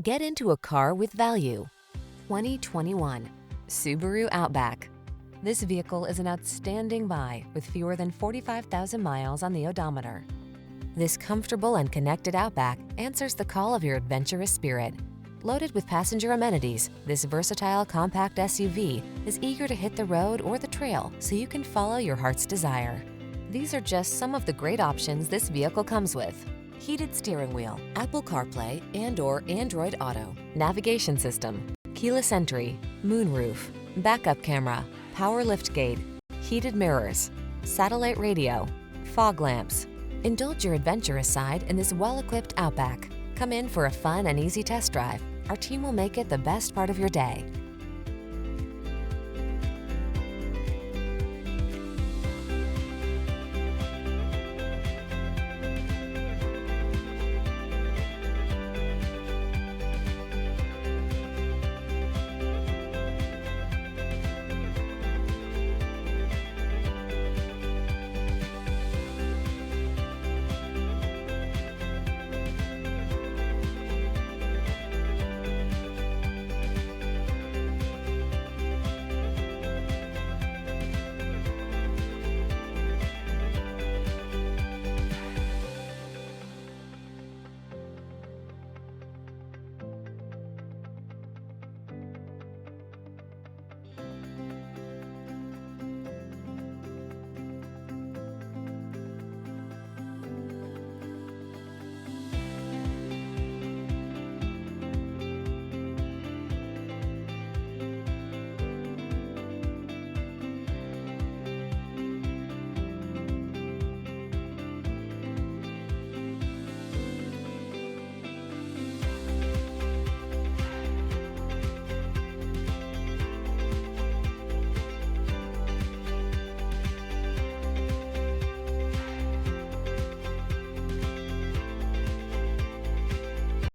Get into a car with value. 2021 Subaru Outback. This vehicle is an outstanding buy with fewer than 45,000 miles on the odometer. This comfortable and connected Outback answers the call of your adventurous spirit. Loaded with passenger amenities, this versatile compact SUV is eager to hit the road or the trail so you can follow your heart's desire. These are just some of the great options this vehicle comes with: heated steering wheel, Apple CarPlay and/or Android Auto, navigation system, keyless entry, moonroof, backup camera, power liftgate, heated mirrors, satellite radio, fog lamps. Indulge your adventurous side in this well-equipped Outback. Come in for a fun and easy test drive. Our team will make it the best part of your day.